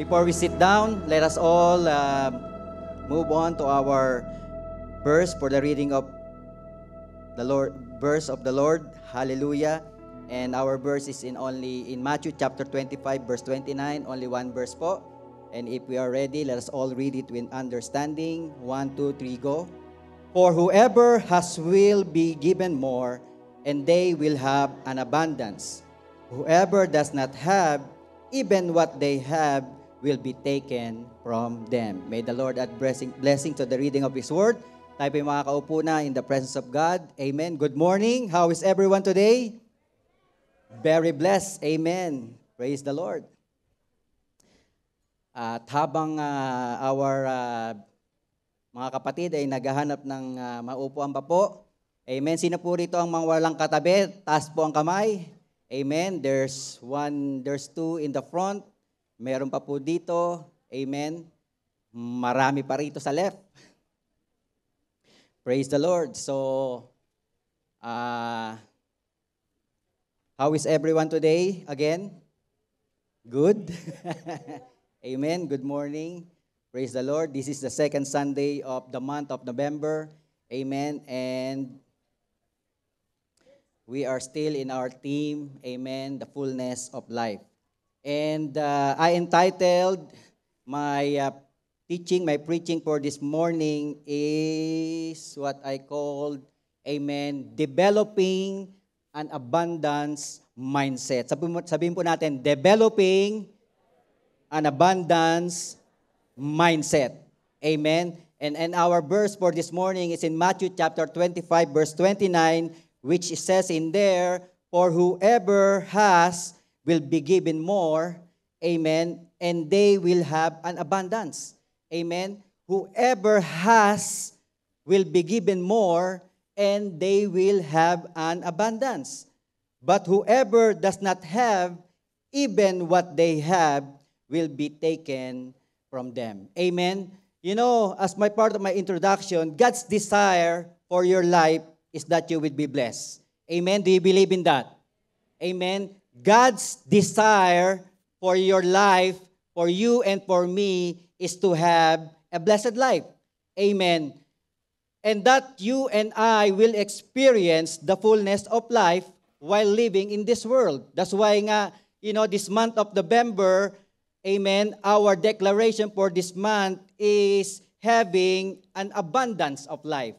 Before we sit down, let us all move on to our verse for the reading of the Lord, verse of the Lord. Hallelujah. And our verse is in Matthew chapter 25, verse 29, only one verse po. And if we are ready, let us all read it with understanding. 1, 2, 3, go. For whoever has will be given more, and they will have an abundance. Whoever does not have, even what they have will be taken from them. May the Lord add blessing to the reading of His Word. Tayo po yung makakaupo na in the presence of God. Amen. Good morning. How is everyone today? Very blessed. Amen. Praise the Lord. At habang our mga kapatid ay naghahanap ng maupuan pa po. Amen. Sino po rito ang mga walang katabi? Taas po ang kamay. Amen. There's two in the front. Meron pa po dito. Amen. Marami pa rito sa left. Praise the Lord. So, how is everyone today? Again? Good? Amen. Good morning. Praise the Lord. This is the second Sunday of the month of November. Amen. And we are still in our theme, amen, the fullness of life. And I entitled my preaching for this morning is what I called, amen, developing an abundance mindset. Sabihin po natin, developing an abundance mindset. Amen. And our verse for this morning is in Matthew chapter 25, verse 29, which says in there, for whoever has will be given more, amen, and they will have an abundance. Amen. Whoever has will be given more, and they will have an abundance. But whoever does not have, even what they have will be taken from them. Amen. You know, as my part of my introduction, God's desire for your life is that you will be blessed. Amen. Do you believe in that? Amen. God's desire for your life, for you and for me, is to have a blessed life. Amen. And that you and I will experience the fullness of life while living in this world. That's why nga, this month of November, amen, our declaration for this month is having an abundance of life.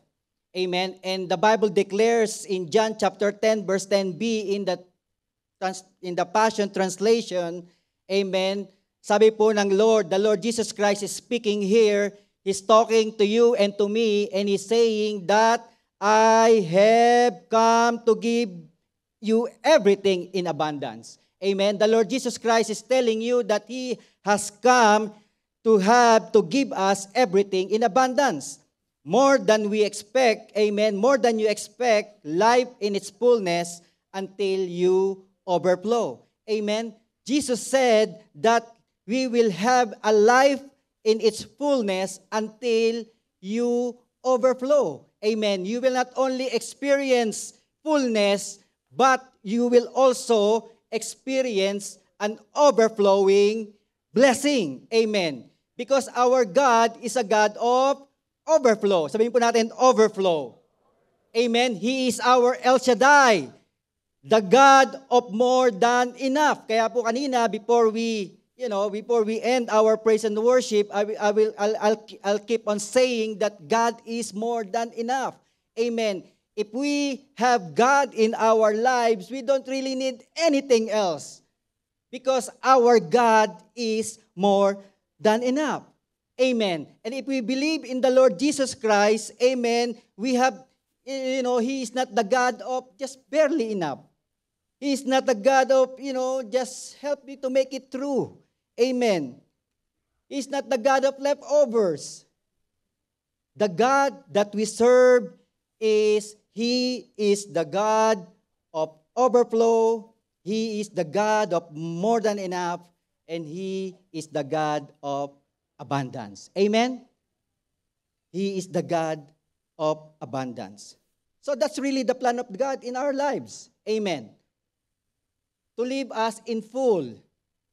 Amen. And the Bible declares in John chapter 10, verse 10b in the Passion Translation, amen, sabi po ng Lord, the Lord Jesus Christ is speaking here. He's talking to you and to me, and He's saying that I have come to give you everything in abundance. Amen. The Lord Jesus Christ is telling you that He has come to give us everything in abundance. More than we expect, amen, more than you expect, life in its fullness until you overflow. Amen. Jesus said that we will have a life in its fullness until you overflow. Amen. You will not only experience fullness, but you will also experience an overflowing blessing. Amen. Because our God is a God of overflow. Sabihin po natin, overflow. Amen. He is our El Shaddai, the God of more than enough. Kaya po kanina, before we end our praise and worship, I'll keep on saying that God is more than enough. Amen. If we have God in our lives, we don't really need anything else because our God is more than enough. Amen. And if we believe in the Lord Jesus Christ, amen, we have, He is not the God of just barely enough. He is not the God of, just help me to make it through. Amen. He is not the God of leftovers. The God that we serve He is the God of overflow. He is the God of more than enough. And He is the God of abundance. Amen? He is the God of abundance. So that's really the plan of God in our lives. Amen. To leave us in full.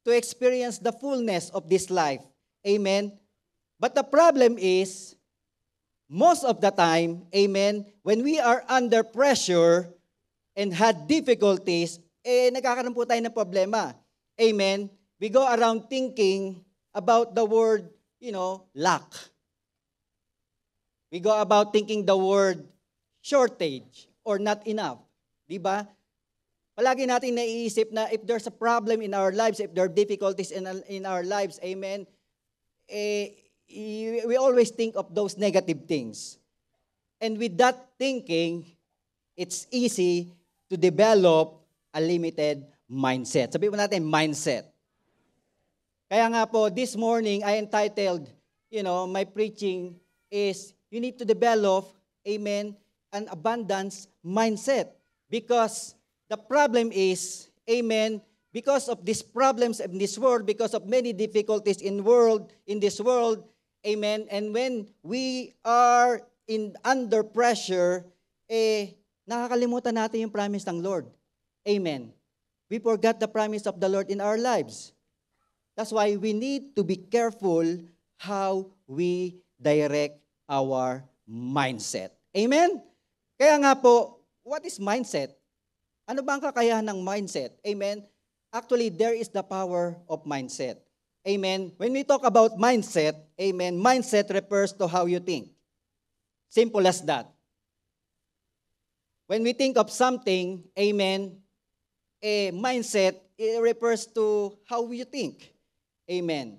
to experience the fullness of this life. Amen? But the problem is, most of the time, amen, when we are under pressure and had difficulties, nagkakaroon po tayo ng problema. Amen? We go around thinking about the word, lack. We go about thinking the word shortage or not enough. Di ba? Palagi natin naiisip na if there's a problem in our lives, if there are difficulties in our lives, amen, we always think of those negative things. And with that thinking, it's easy to develop a limited mindset. Sabihin mo natin, mindset. Kaya nga po, this morning, I entitled, my preaching is, you need to develop, amen, an abundance mindset. Because the problem is, amen, because of these problems in this world, because of many difficulties in this world, amen, and when we are under pressure, nakakalimutan natin yung promise ng Lord. Amen. We forgot the promise of the Lord in our lives. That's why we need to be careful how we direct our mindset. Amen? Kaya nga po, what is mindset? Ano ba ang kakayahan ng mindset? Amen? Actually, there is the power of mindset. Amen? When we talk about mindset, amen, mindset refers to how you think. Simple as that. When we think of something, amen, a mindset, it refers to how you think. Amen.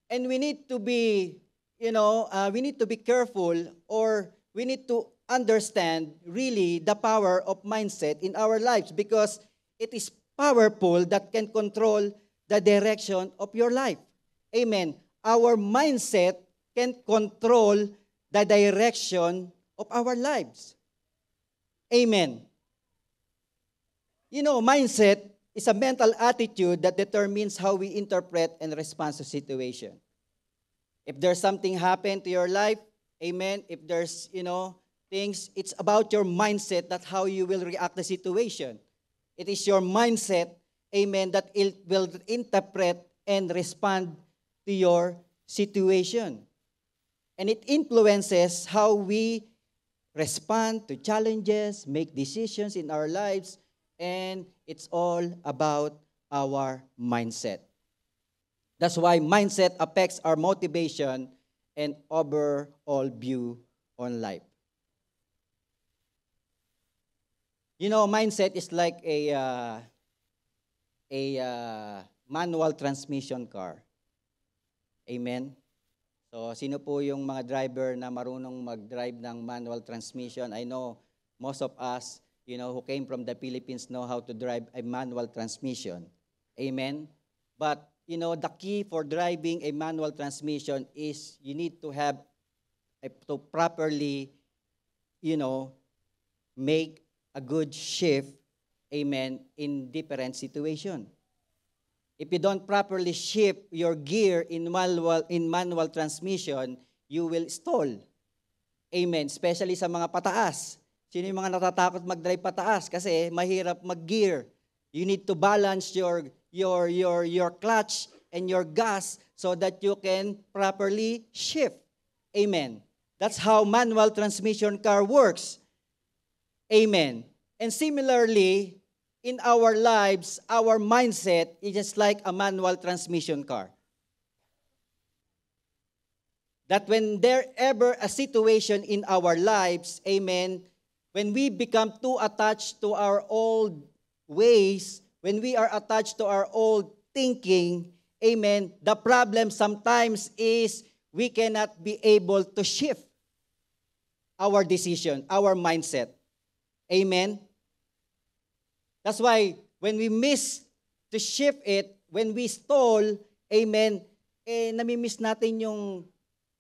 And we need to be, we need to be careful, or we need to understand really the power of mindset in our lives, because it is powerful that can control the direction of your life. Amen. Our mindset can control the direction of our lives. Amen. Mindset is a mental attitude that determines how we interpret and respond to situation. If there's something happen to your life, amen, if there's, things, it's about your mindset, that how you will react to the situation. It is your mindset, amen, that it will interpret and respond to your situation. And it influences how we respond to challenges, make decisions in our lives, and it's all about our mindset. That's why mindset affects our motivation and overall view on life. Mindset is like a manual transmission car. Amen? So, sino po yung mga driver na marunong mag-drive ng manual transmission? I know most of us, who came from the Philippines know how to drive a manual transmission. Amen? But, the key for driving a manual transmission is you need to have to properly, make a good shift, amen, in different situation. If you don't properly shift your gear in manual transmission, you will stall. Amen. Especially sa mga pataas. Sino yung mga natatakot mag-drive pataas? Kasi mahirap mag-gear. You need to balance your clutch and your gas so that you can properly shift. Amen. That's how manual transmission car works. Amen. And similarly, in our lives, our mindset is just like a manual transmission car. That when there ever a situation in our lives, amen, when we become too attached to our old ways, when we are attached to our old thinking, amen, the problem sometimes is we cannot be able to shift our decision, our mindset. Amen? That's why when we miss to shift it, when we stall, amen, namimiss natin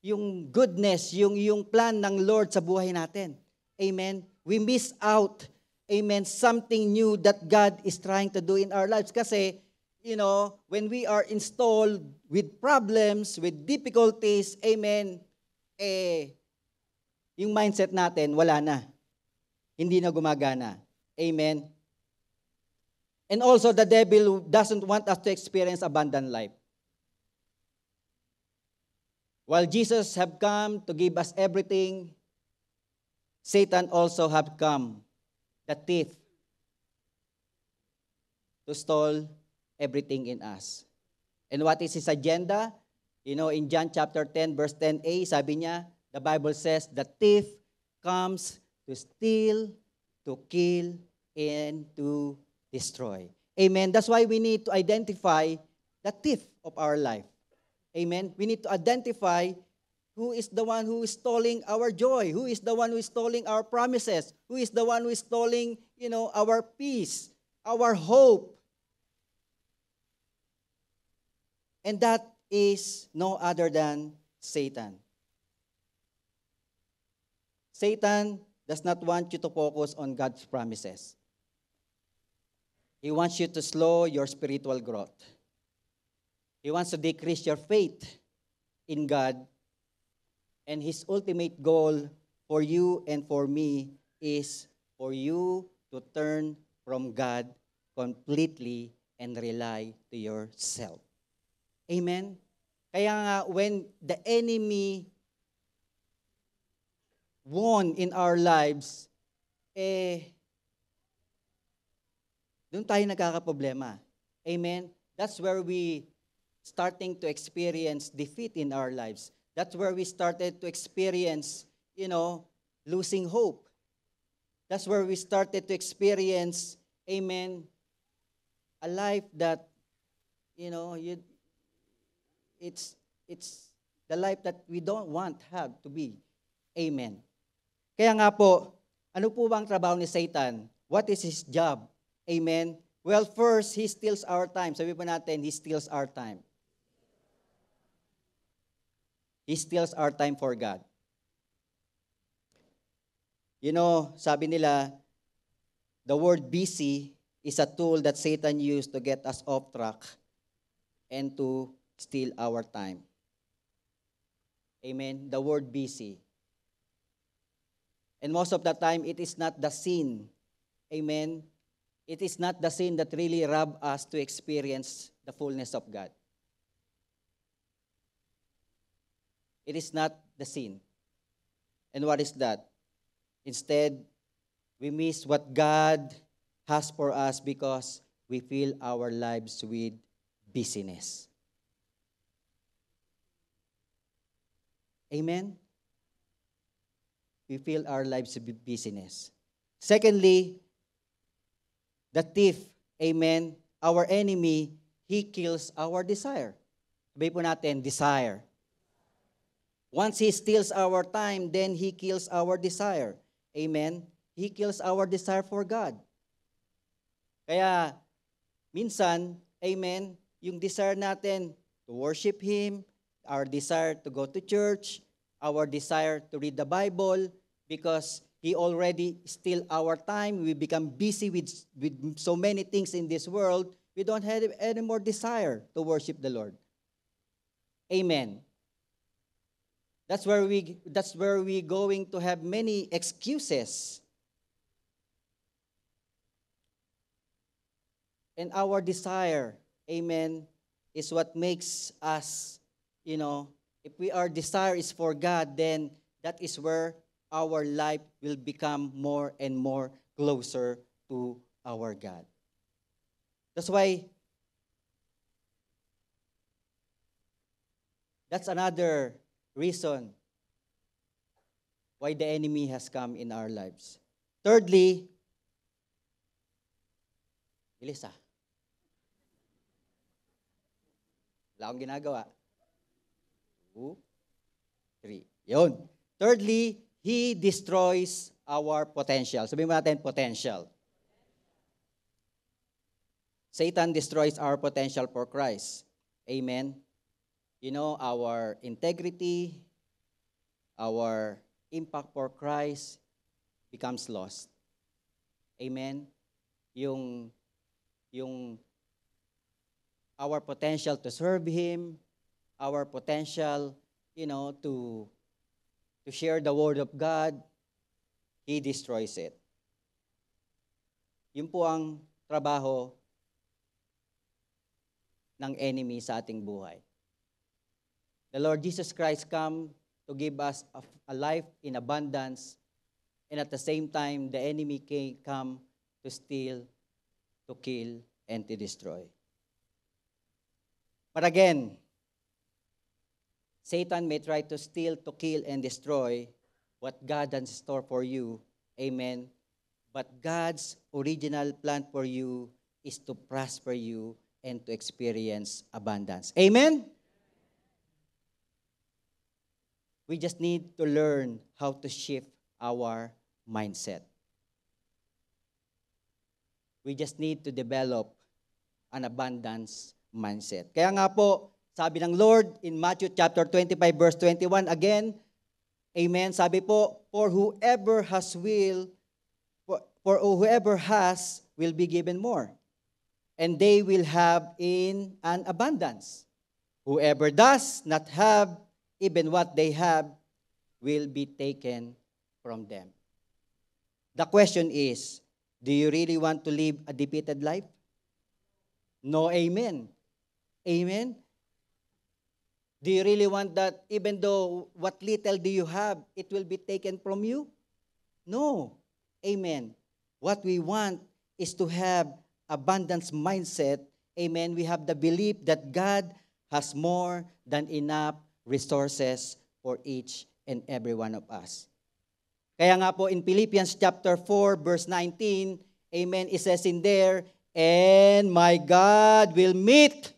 yung goodness, yung plan ng Lord sa buhay natin. Amen? We miss out, amen, something new that God is trying to do in our lives. Kasi, when we are installed with problems, with difficulties, amen, yung mindset natin, wala na. Hindi na gumagana. Amen? And also the devil doesn't want us to experience abundant life. While Jesus have come to give us everything, Satan also have come, the thief, to stole everything in us. And what is his agenda? You know, in John chapter 10, verse 10a, sabi niya, the Bible says, the thief comes to steal, to kill, and to destroy. Amen. That's why we need to identify the thief of our life. Amen. We need to identify who is the one who is stealing our joy, who is the one who is stealing our promises, who is the one who is stealing, our peace, our hope. And that is no other than Satan. Satan does not want you to focus on God's promises. He wants you to slow your spiritual growth. He wants to decrease your faith in God. And his ultimate goal for you and for me is for you to turn from God completely and rely to yourself. Amen? Kaya nga, when the enemy won in our lives, doon tayo nagkakaproblema. Amen? That's where we starting to experience defeat in our lives. That's where we started to experience, losing hope. That's where we started to experience, amen, a life that, it's the life that we don't want have to be. Amen. Kaya nga po, ano po bang trabaho ni Satan? What is his job? Amen. Well, first, he steals our time. Sabi po natin, he steals our time. He steals our time for God. Sabi nila, the word busy is a tool that Satan used to get us off track and to steal our time. Amen. The word busy. And most of the time, it is not the sin. Amen. It is not the sin that really rob us to experience the fullness of God. It is not the sin. And what is that? Instead, we miss what God has for us because we fill our lives with busyness. Amen? We fill our lives with busyness. Secondly, the thief, amen, our enemy, he kills our desire. Sabi po natin, desire. Once he steals our time, then he kills our desire. Amen? He kills our desire for God. Kaya, minsan, amen, yung desire natin to worship Him, our desire to go to church, our desire to read the Bible, because He already steal our time. We become busy with so many things in this world. We don't have any more desire to worship the Lord. Amen. That's where we going to have many excuses. And our desire, amen, is what makes us, if our desire is for God, then that is where our life will become more and more closer to our God. That's why, that's another reason why the enemy has come in our lives. Thirdly, bilis wala akong ginagawa. 2, 3. Yun. Thirdly, he destroys our potential. Sabihin mo natin, potential. Satan destroys our potential for Christ. Amen. Our integrity, our impact for Christ becomes lost. Amen. Yung our potential to serve Him, our potential, to share the Word of God, He destroys it. Yun po ang trabaho ng enemy sa ating buhay. The Lord Jesus Christ come to give us a life in abundance, and at the same time, the enemy can come to steal, to kill, and to destroy. But again, Satan may try to steal, to kill, and destroy what God has in store for you. Amen. But God's original plan for you is to prosper you and to experience abundance. Amen? We just need to learn how to shift our mindset. We just need to develop an abundance mindset. Kaya nga po, sabi ng Lord in Matthew chapter 25 verse 21, again, amen, sabi po, for whoever has will be given more, and they will have in an abundance. Whoever does not have, even what they have will be taken from them. The question is, do you really want to live a defeated life? No, amen. Amen. Do you really want that even though what little do you have, it will be taken from you? No. Amen. What we want is to have abundance mindset. Amen. We have the belief that God has more than enough resources for each and every one of us. Kaya nga po in Philippians chapter 4 verse 19, amen, it says in there, and my God will meet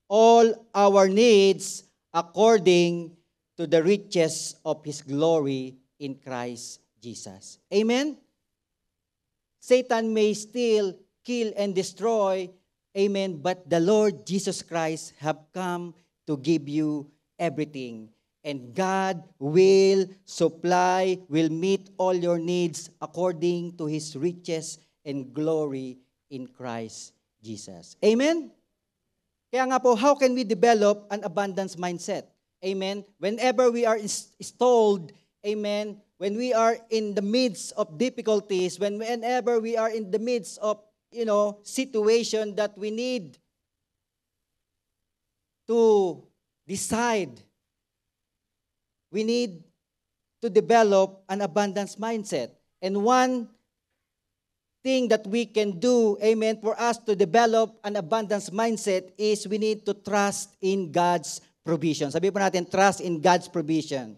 all our needs according to the riches of His glory in Christ Jesus. Amen? Satan may steal, kill, and destroy, amen, but the Lord Jesus Christ have come to give you everything. And God will supply, will meet all your needs according to His riches and glory in Christ Jesus. Amen? Kaya nga po, how can we develop an abundance mindset? Amen? Whenever we are stalled, amen, when we are in the midst of difficulties, whenever we are in the midst of, situation that we need to decide, we need to develop an abundance mindset. And one thing that we can do, amen, for us to develop an abundance mindset is we need to trust in God's provision. Sabi po natin, trust in God's provision.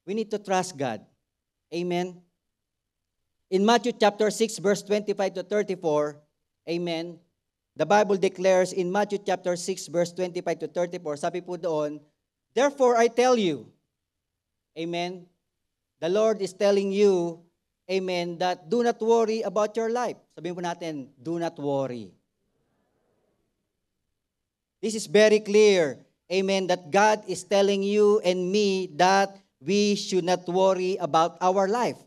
We need to trust God. Amen. In Matthew chapter 6, verse 25 to 34, amen, the Bible declares in Matthew chapter 6, verse 25 to 34, sabi po doon, therefore I tell you, amen, the Lord is telling you, amen, that do not worry about your life. Sabihin po natin, do not worry. This is very clear, amen, that God is telling you and me that we should not worry about our life.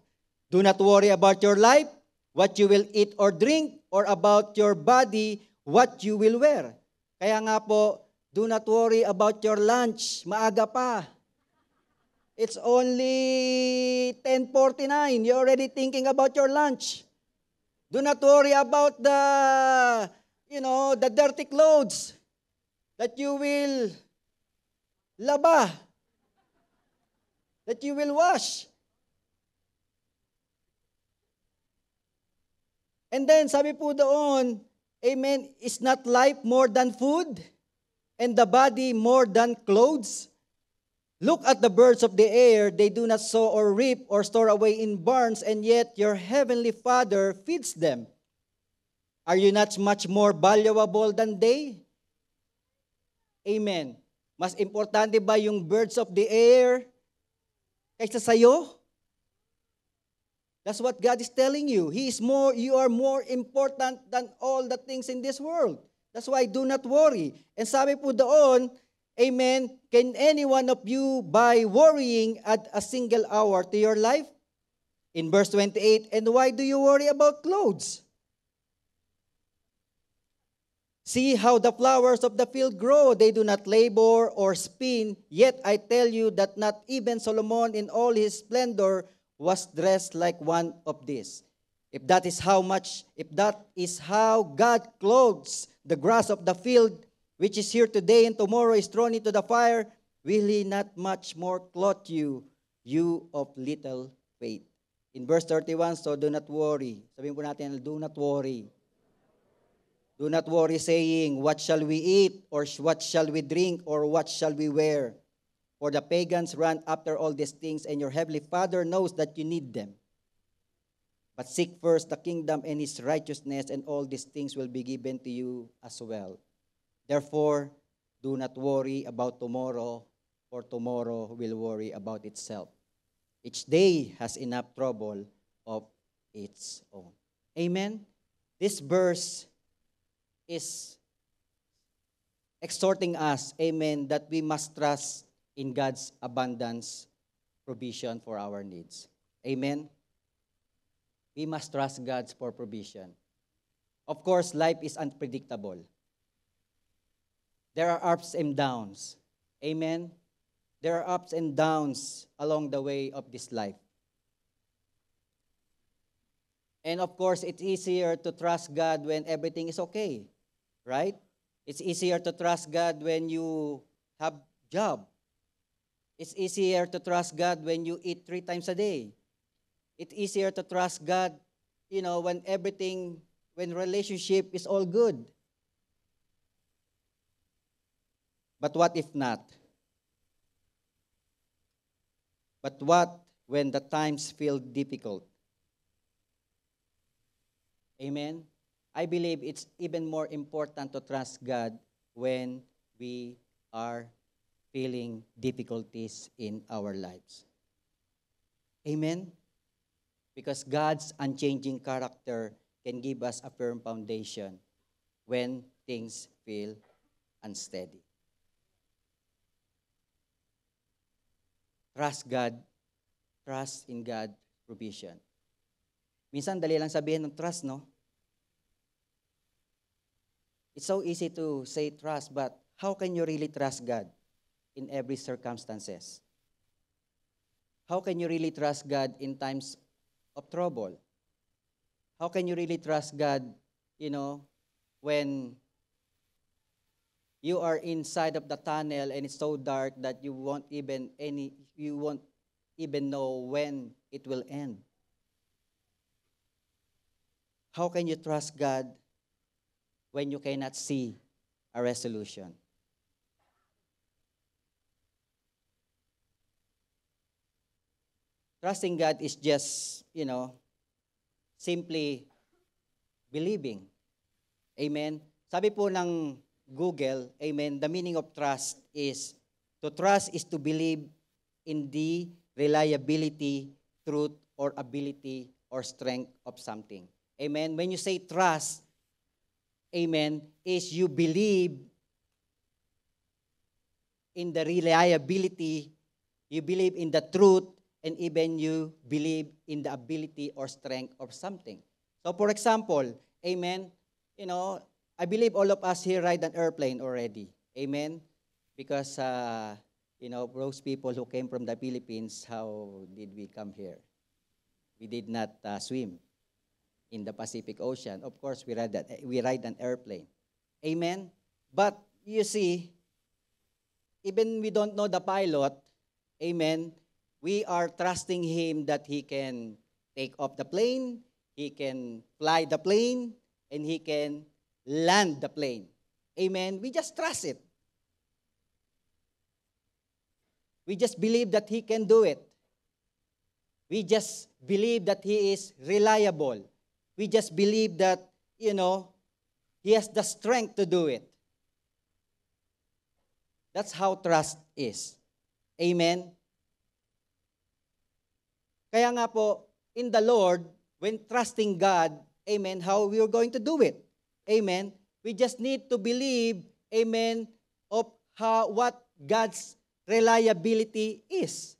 Do not worry about your life, what you will eat or drink, or about your body, what you will wear. Kaya nga po, do not worry about your lunch. Maaga pa. It's only 10:49. You're already thinking about your lunch. Do not worry about the dirty clothes that you will laba, that you will wash. And then, sabi po doon, amen, is not life more than food, and the body more than clothes? Look at the birds of the air, they do not sow or reap or store away in barns, and yet your heavenly Father feeds them. Are you not much more valuable than they? Amen. Mas importante ba yung birds of the air kaysa sa'yo? That's what God is telling you. You are more important than all the things in this world. That's why do not worry. And sabi po doon, amen, can any one of you by worrying add a single hour to your life? In verse 28, and why do you worry about clothes? See how the flowers of the field grow. They do not labor or spin. Yet I tell you that not even Solomon in all his splendor was dressed like one of these. If that is how God clothes the grass of the field, which is here today and tomorrow is thrown into the fire, will he not much more clothe you, you of little faith? In verse 31, so do not worry. Sabihin po natin, do not worry. Do not worry saying, what shall we eat, or what shall we drink, or what shall we wear? For the pagans run after all these things, and your heavenly Father knows that you need them. But seek first the kingdom and his righteousness, and all these things will be given to you as well. Therefore, do not worry about tomorrow, for tomorrow will worry about itself. Each day has enough trouble of its own. Amen? This verse is exhorting us, amen, that we must trust in God's abundance provision for our needs. Amen? We must trust God for provision. Of course, life is unpredictable. There are ups and downs. Amen? There are ups and downs along the way of this life. And of course, it's easier to trust God when everything is okay, right? It's easier to trust God when you have job. It's easier to trust God when you eat 3 times a day. It's easier to trust God, when everything, when relationship is all good. But what if not? But what when the times feel difficult? Amen? I believe it's even more important to trust God when we are feeling difficulties in our lives. Amen? Because God's unchanging character can give us a firm foundation when things feel unsteady. Trust God. Trust in God's provision. Minsan, dali lang sabihin ng trust, no? It's so easy to say trust, but how can you really trust God in every circumstances? How can you really trust God in times of trouble? How can you really trust God, when you are inside of the tunnel and it's so dark that you won't even know when it will end? How can you trust God when you cannot see a resolution? Trusting God is just, simply believing. Amen? Sabi po ng Google, amen, the meaning of trust is, to trust is to believe in the reliability, truth, or ability, or strength of something. Amen? When you say trust, amen, is you believe in the reliability, you believe in the truth, and even you believe in the ability or strength of something. So for example, amen, I believe all of us here ride an airplane already. Amen? Because, those people who came from the Philippines, how did we come here? We did not swim in the Pacific Ocean. Of course, we ride an airplane. Amen? But you see, even we don't know the pilot, amen, we are trusting him that he can take off the plane, he can fly the plane, and he can land the plane. Amen? We just trust it. We just believe that he can do it. We just believe that he is reliable. We just believe that, he has the strength to do it. That's how trust is. Amen? Kaya nga po, in the Lord, when trusting God, amen, how we are going to do it. Amen? We just need to believe, amen, of what God's reliability is.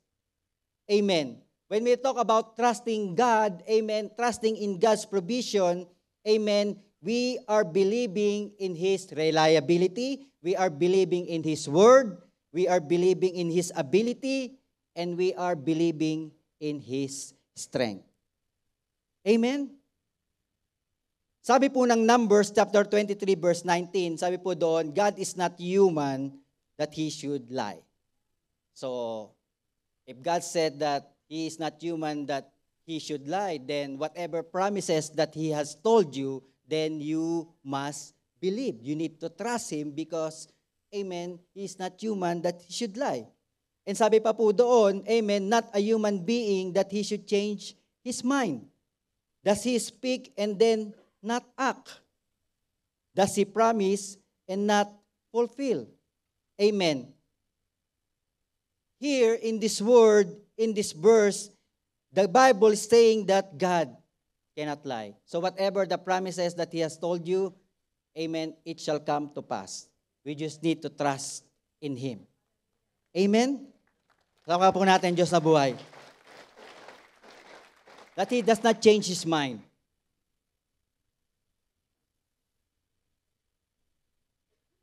Amen. When we talk about trusting God, amen, trusting in God's provision, amen, we are believing in His reliability, we are believing in His word, we are believing in His ability, and we are believing in His strength. Amen? Sabi po ng Numbers chapter 23 verse 19, sabi po doon, God is not human that He should lie. So, if God said that He is not human that He should lie, then whatever promises that He has told you, then you must believe. You need to trust Him because, amen, He is not human that He should lie. And sabi pa po doon, amen, not a human being that He should change His mind. Does He speak and then not act? Does He promise and not fulfill? Amen. Here in this word, in this verse, the Bible is saying that God cannot lie. So whatever the promises that He has told you, amen, it shall come to pass. We just need to trust in Him. Amen? Saka po natin Diyos na buhay. That He does not change His mind.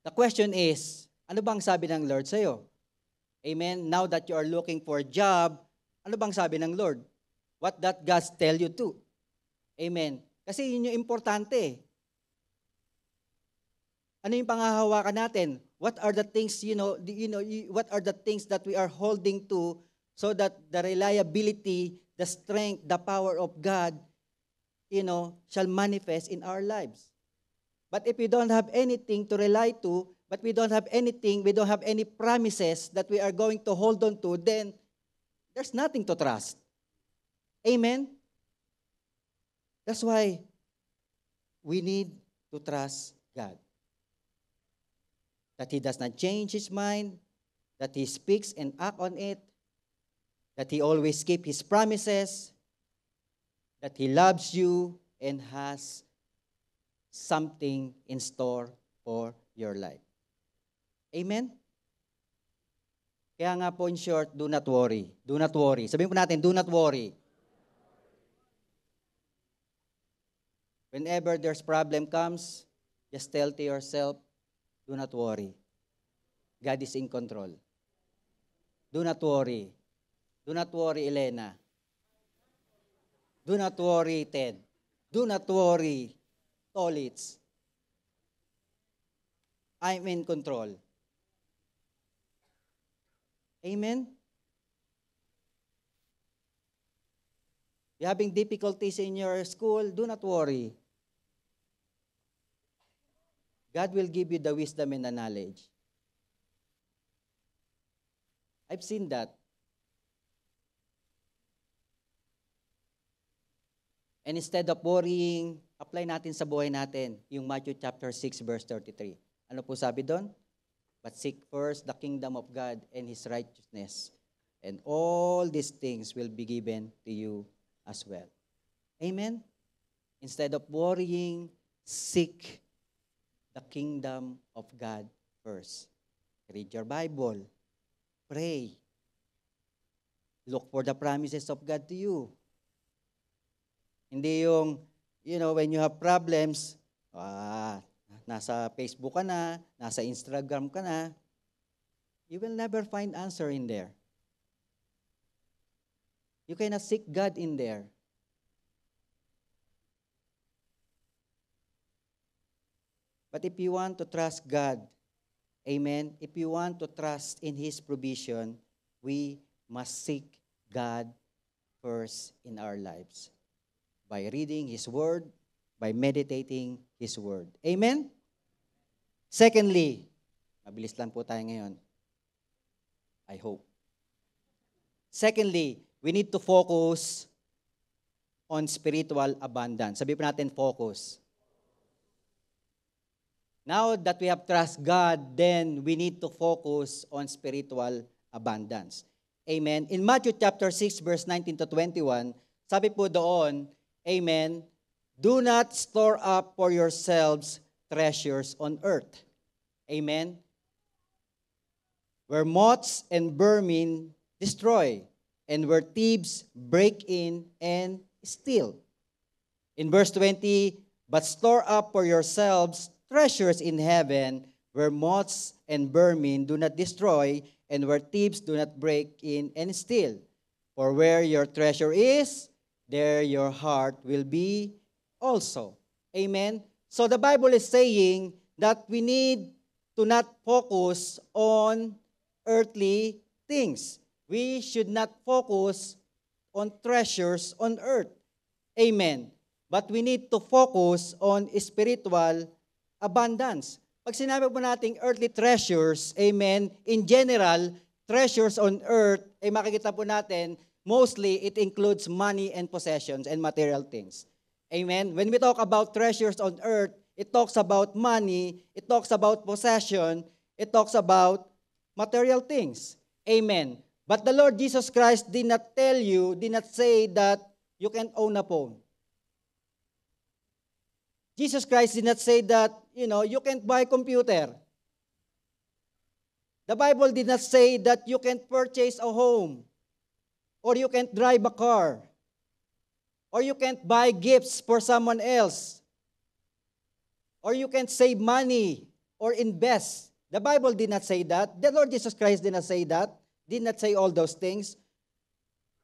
The question is, ano bang sabi ng Lord sa'yo? Amen? Now that you are looking for a job, ano bang sabi ng Lord? What that God tell you to? Amen? Kasi yun yung importante. Ano yung panghahawakan natin? What are the things, what are the things that we are holding to so that the reliability, the strength, the power of God, shall manifest in our lives? But if we don't have anything to rely to, but we don't have anything, we don't have any promises that we are going to hold on to, then there's nothing to trust. Amen? That's why we need to trust God. That He does not change His mind, that He speaks and act on it, that He always keeps His promises, that He loves you and has something in store for your life. Amen? Kaya nga po in short, do not worry. Do not worry. Sabihin po natin, do not worry. Whenever there's problem comes, just tell to yourself, do not worry. God is in control. Do not worry. Do not worry, Elena. Do not worry, Ted. Do not worry, Tolits. I'm in control. Amen? You're having difficulties in your school, do not worry. God will give you the wisdom and the knowledge. I've seen that. And instead of worrying, apply natin sa buhay natin yung Matthew chapter 6 verse 33. Ano po sabi doon? But seek first the kingdom of God and His righteousness, and all these things will be given to you as well. Amen? Instead of worrying, seek the kingdom of God first. Read your Bible. Pray. Look for the promises of God to you. Hindi yung, when you have problems, nasa Facebook ka na, nasa Instagram ka na, you will never find answer in there. You cannot seek God in there. But if you want to trust God, amen, if you want to trust in His provision, we must seek God first in our lives. By reading His Word, by meditating His Word. Amen? Secondly, mabilis lang po tayo ngayon. I hope. Secondly, we need to focus on spiritual abundance. Sabi po natin, focus. Now that we have trust God, then we need to focus on spiritual abundance. Amen? In Matthew chapter 6, verse 19 to 21, sabi po doon, amen, do not store up for yourselves treasures on earth. Amen? Where moths and vermin destroy, and where thieves break in and steal. In verse 20, but store up for yourselves treasures in heaven, where moths and vermin do not destroy, and where thieves do not break in and steal. For where your treasure is, there your heart will be also. Amen? So the Bible is saying that we need to not focus on earthly things. We should not focus on treasures on earth. Amen. But we need to focus on spiritual abundance. Pag sinabi po nating earthly treasures, amen, in general, treasures on earth, ay makikita po natin, mostly it includes money and possessions and material things. Amen. When we talk about treasures on earth, it talks about money, it talks about possession, it talks about material things. Amen. But the Lord Jesus Christ did not tell you, did not say that you can own a phone. Jesus Christ did not say that, you can't buy a computer. The Bible did not say that you can't purchase a home, or you can't drive a car, or you can't buy gifts for someone else, or you can't save money or invest. The Bible did not say that. The Lord Jesus Christ did not say that. Did not say all those things.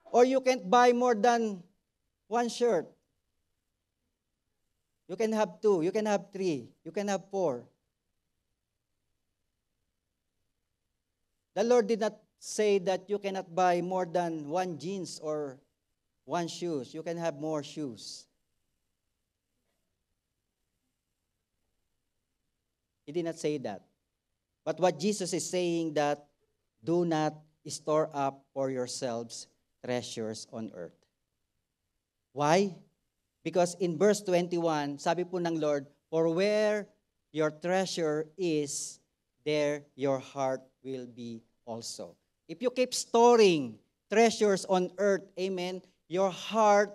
Or you can't buy more than one shirt. You can have 2, you can have 3, you can have 4. The Lord did not say that you cannot buy more than 1 jeans or 1 shoes. You can have more shoes. He did not say that. But what Jesus is saying that do not store up for yourselves treasures on earth. Why? Because in verse 21, sabi po ng Lord, for where your treasure is, there your heart will be also. If you keep storing treasures on earth, amen, your heart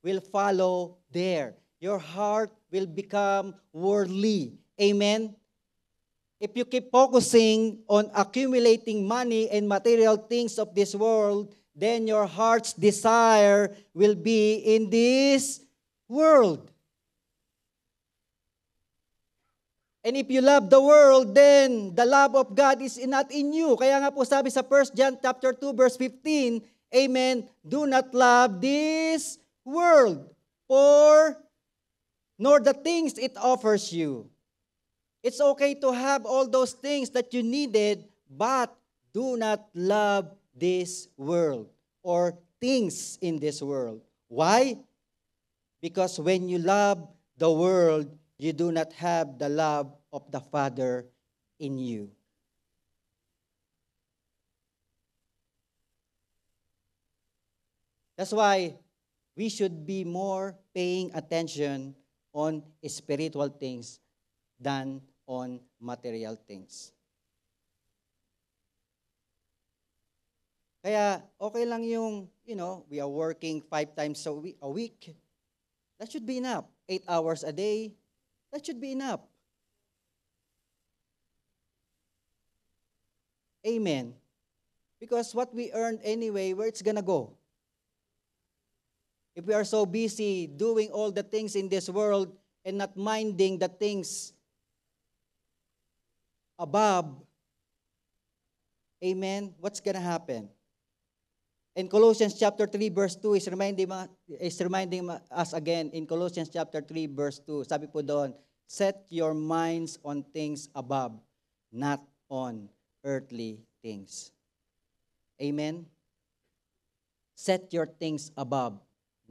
will follow there. Your heart will become worldly. Amen? If you keep focusing on accumulating money and material things of this world, then your heart's desire will be in this world. And if you love the world, then the love of God is not in you. Kaya nga po sabi sa 1 John chapter 2 verse 15, amen, do not love this world, nor the things it offers you. It's okay to have all those things that you needed, but do not love this world or things in this world. Why? Because when you love the world, you do not have the love of the Father in you. That's why we should be more paying attention on spiritual things than on material things. Kaya okay lang yung, we are working 5 times a week. That should be enough. 8 hours a day, that should be enough. Amen. Because what we earn anyway, where it's gonna go? If we are so busy doing all the things in this world and not minding the things above, amen, what's gonna happen? In Colossians chapter 3 verse 2 is reminding us again in Colossians chapter 3 verse 2. Sabi po doon, set your minds on things above, not on earthly things. Amen? Set your things above,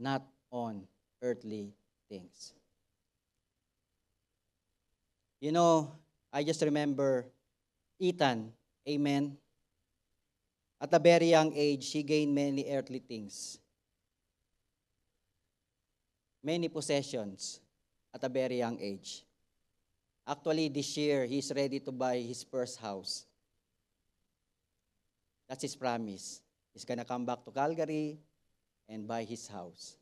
not on earthly things. I just remember Ethan, amen? At a very young age, he gained many earthly things. Many possessions at a very young age. Actually, this year, he's ready to buy his first house. That's his promise. He's gonna come back to Calgary and buy his house.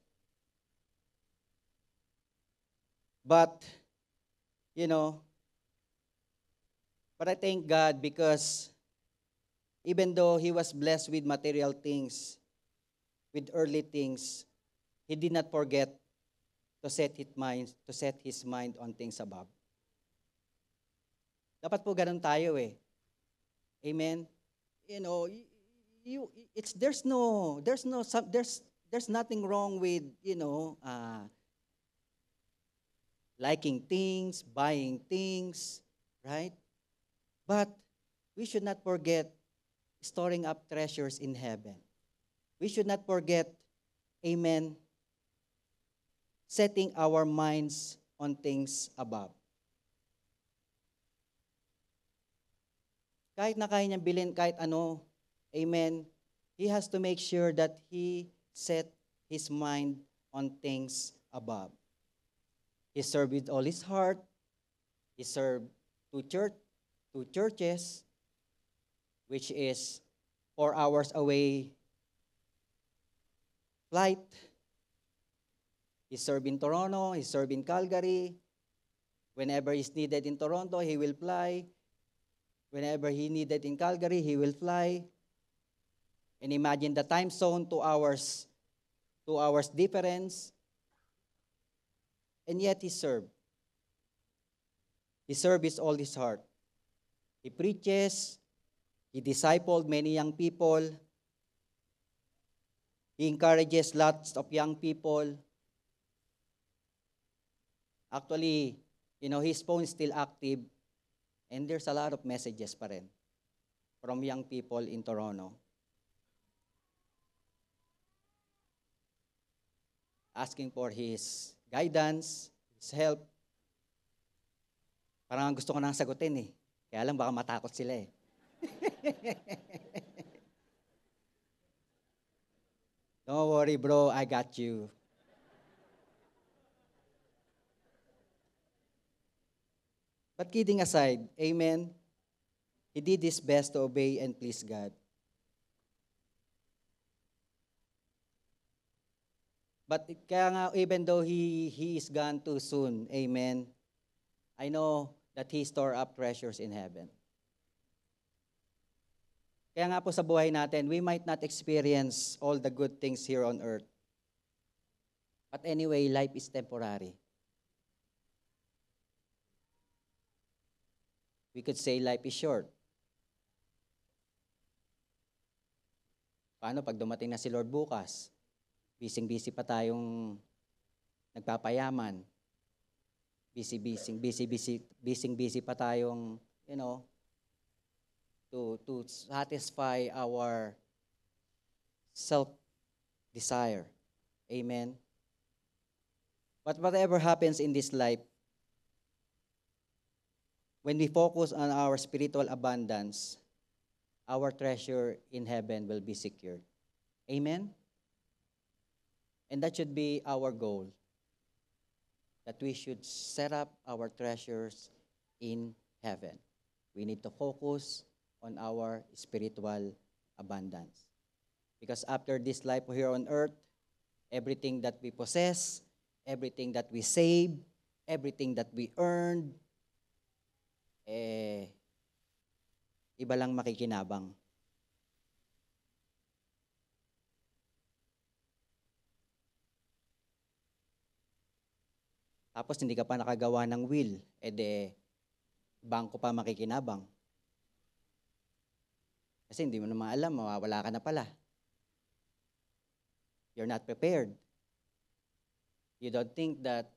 But I thank God because even though he was blessed with material things, with earthly things, he did not forget to set his mind on things above. Dapat po ganun tayo eh. Amen. There's nothing wrong with liking things, buying things, right? But we should not forget storing up treasures in heaven. We should not forget, amen, setting our minds on things above. Kahit na kaya niyang bilhin kahit ano, amen, he has to make sure that he set his mind on things above. He served with all his heart. He served two churches, which is 4 hours away flight. He served in Toronto. He served in Calgary. Whenever he's needed in Toronto, he will fly. Whenever he needed in Calgary, he will fly. And imagine the time zone, 2 hours difference. And yet he served. He served with all his heart. He preaches. He discipled many young people. He encourages lots of young people. Actually, his phone is still active. And there's a lot of messages pa rin from young people in Toronto. Asking for his guidance, his help. Parang gusto ko nang sagutin eh. Kaya lang baka matakot sila eh. Don't worry bro, I got you. But kidding aside, amen, he did his best to obey and please God. But kaya nga, even though he is gone too soon, amen, I know that he store up treasures in heaven. Kaya nga po sa buhay natin, we might not experience all the good things here on earth. But anyway, life is temporary. We could say life is short. Paano pag dumating na si Lord bukas? Busy pa tayong nagpapayaman. Busy pa tayong, to satisfy our self-desire. Amen? But whatever happens in this life, when we focus on our spiritual abundance, our treasure in heaven will be secured. Amen? And that should be our goal, that we should set up our treasures in heaven. We need to focus on our spiritual abundance. Because after this life here on earth, everything that we possess, everything that we save, everything that we earned, iba lang makikinabang. Tapos hindi ka pa nakagawa ng will, bangko pa makikinabang. Kasi hindi mo naman alam, mawawala ka na pala. You're not prepared. You don't think that,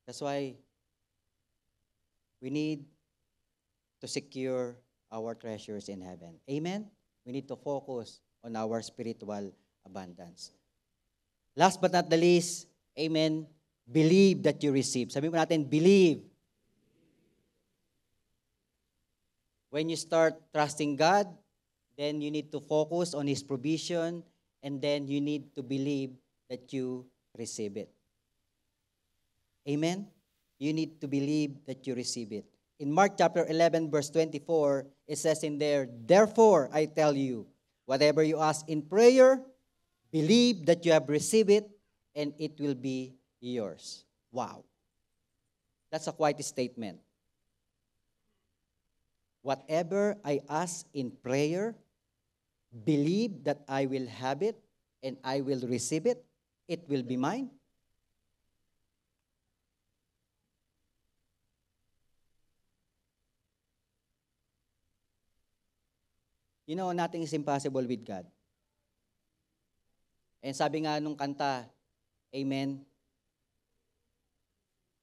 that's why we need to secure our treasures in heaven. Amen? We need to focus on our spiritual abundance. Last but not the least, amen, believe that you receive. Sabi mo natin, believe. When you start trusting God, then you need to focus on His provision, and then you need to believe that you receive it. Amen? You need to believe that you receive it. In Mark chapter 11, verse 24, it says in there, "Therefore, I tell you, whatever you ask in prayer, believe that you have received it, and it will be yours." Wow. That's a quite statement. Whatever I ask in prayer, believe that I will have it, and I will receive it, it will be mine. Nothing is impossible with God. And sabi nga nung kanta, Amen.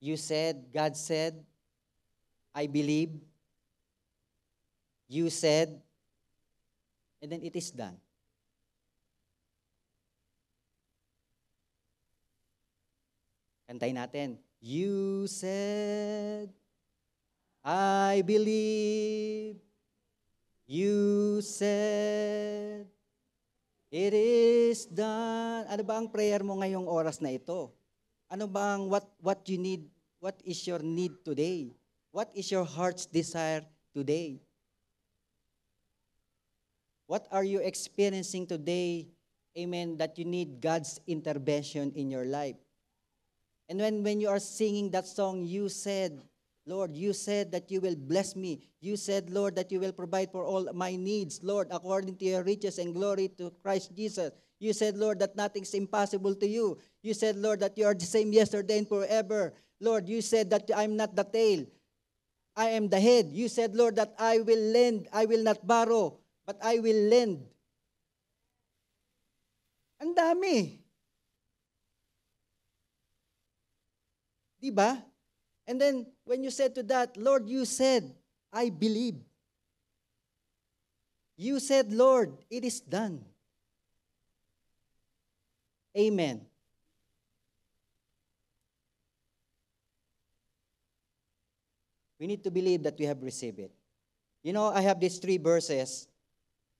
You said, God said, I believe. You said, and then it is done. Kantay natin. You said, I believe. You said, it is done. Ano ba ang prayer mo ngayong oras na ito? Ano ba ang what you need? What is your need today? What is your heart's desire today? What are you experiencing today? Amen, that you need God's intervention in your life. And when you are singing that song, you said, Lord, you said that you will bless me. You said, Lord, that you will provide for all my needs, Lord, according to your riches and glory to Christ Jesus. You said, Lord, that nothing's impossible to you. You said, Lord, that you are the same yesterday and forever. Lord, you said that I'm not the tail. I am the head. You said, Lord, that I will lend, I will not borrow, but I will lend. Ang dami. Diba? And then, when you said to that, Lord, you said, I believe. You said, Lord, it is done. Amen. We need to believe that we have received it. You know, I have these 3 verses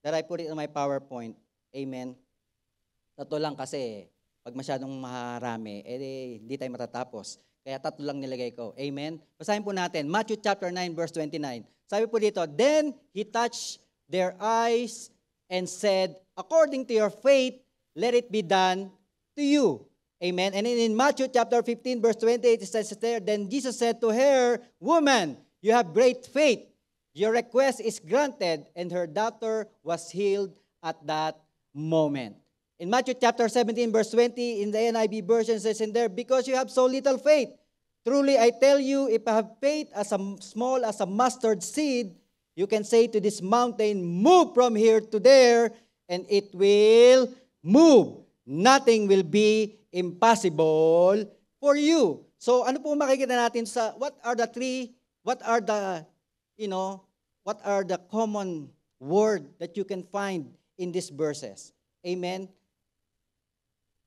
that I put it on my PowerPoint. Amen. Tatlo lang kasi, pag masyadong marami, hindi tayo matatapos. Kaya 3 lang nilagay ko. Amen? Basahin po natin. Matthew chapter 9, verse 29. Sabi po dito, Then he touched their eyes and said, According to your faith, let it be done to you. Amen? And in Matthew chapter 15, verse 28, it says there, Then Jesus said to her, Woman, you have great faith. Your request is granted. And her daughter was healed at that moment. In Matthew chapter 17, verse 20, in the NIV version says in there, Because you have so little faith, truly I tell you, if I have faith as small as a mustard seed, you can say to this mountain, Move from here to there, and it will move. Nothing will be impossible for you. So ano po makikita natin sa, what are the common word that you can find in these verses? Amen?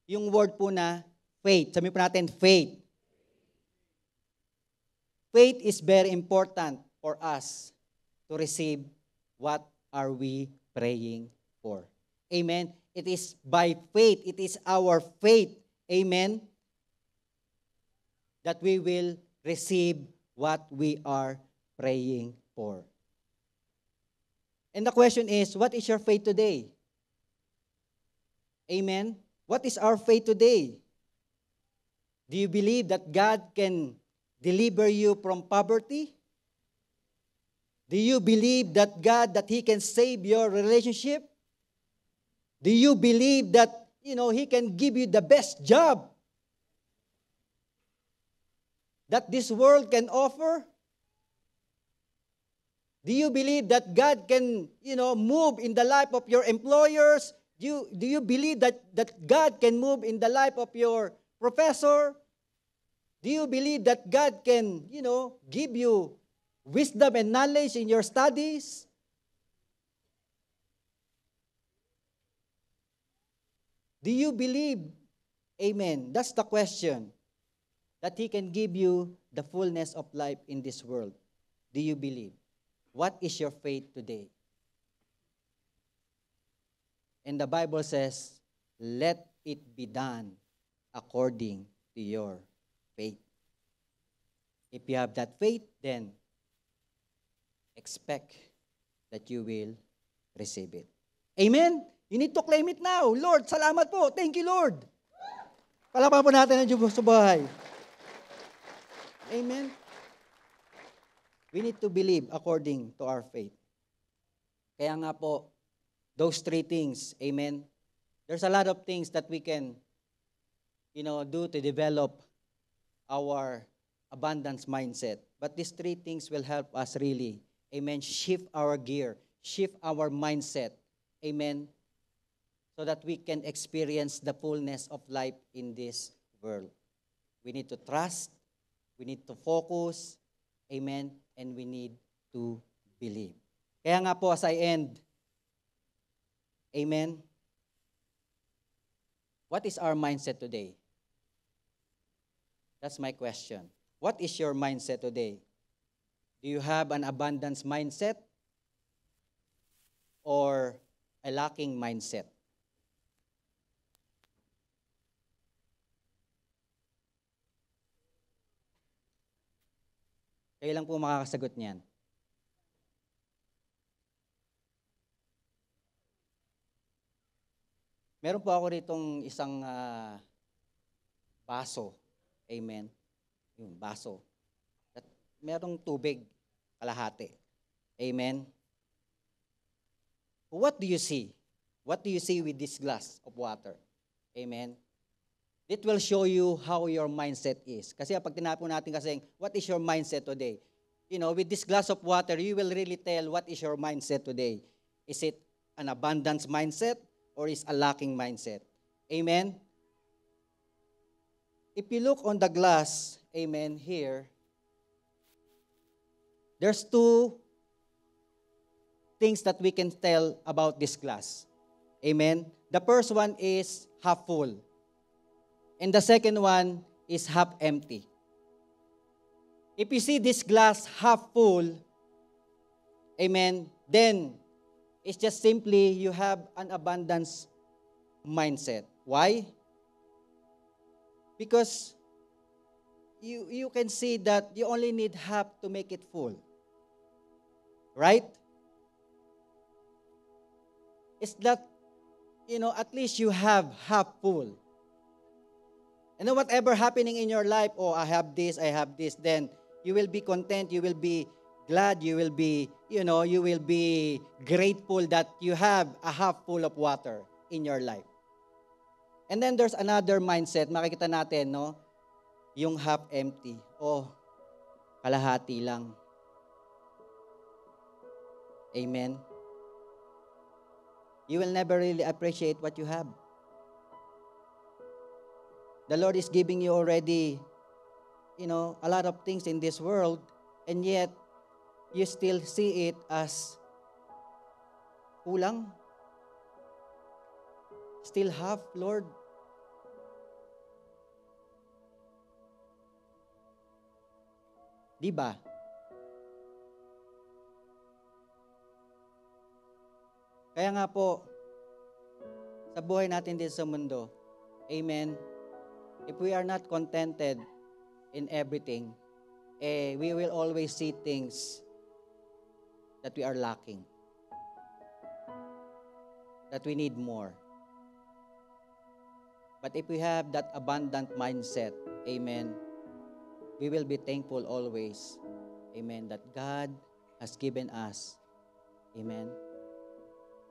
Yung word po na faith. Sabihin po natin, faith. Faith is very important for us to receive what are we praying for. Amen? It is by faith, it is our faith, amen, that we will receive what we are praying for. And the question is, what is your faith today? Amen? What is our faith today? Do you believe that God can deliver you from poverty? Do you believe that He can save your relationship? Do you believe that, He can give you the best job that this world can offer? Do you believe that God can, move in the life of your employers? Do you believe that God can move in the life of your professor? Do you believe that God can, give you wisdom and knowledge in your studies? Do you believe, amen, that's the question, that He can give you the fullness of life in this world? Do you believe? What is your faith today? And the Bible says, let it be done according to your faith. If you have that faith, then expect that you will receive it. Amen? You need to claim it now. Lord, salamat po. Thank you, Lord. Palapakan po natin ang Diyos sa buhay. Amen? We need to believe according to our faith. Kaya nga po, those 3 things, amen? There's a lot of things that we can, do to develop our abundance mindset. But these 3 things will help us really, amen, shift our gear, shift our mindset, amen, so that we can experience the fullness of life in this world. We need to trust, we need to focus, amen, and we need to believe. Kaya nga po as I end, amen, what is our mindset today? That's my question. What is your mindset today? Do you have an abundance mindset or a lacking mindset? Kayo lang po makakasagot niyan. Meron po ako ditong isang baso. Amen. Yung baso. At merong tubig, kalahati. Amen. What do you see? What do you see with this glass of water? Amen. It will show you how your mindset is. Kasi pag tinapon natin kasi, what is your mindset today? You know, with this glass of water, you will really tell what is your mindset today. Is it an abundance mindset or is a lacking mindset? Amen. If you look on the glass, amen, here, there's two things that we can tell about this glass. Amen. The first one is half full. And the second one is half empty. If you see this glass half full, amen, then it's just simply you have an abundance mindset. Why? Because you can see that you only need half to make it full. Right? It's that, at least you have half full. And then whatever happening in your life, I have this, then you will be content, you will be glad, you will be, you will be grateful that you have a half full of water in your life. And then there's another mindset, makikita natin, no? Yung half empty. Kalahati lang. Amen. You will never really appreciate what you have. The Lord is giving you already, a lot of things in this world, and yet you still see it as kulang. Still half, Lord. Diba? Kaya nga po, sa buhay natin dito sa mundo, amen, if we are not contented in everything, we will always see things that we are lacking, that we need more. But if we have that abundant mindset, amen, we will be thankful always, amen, that God has given us, amen,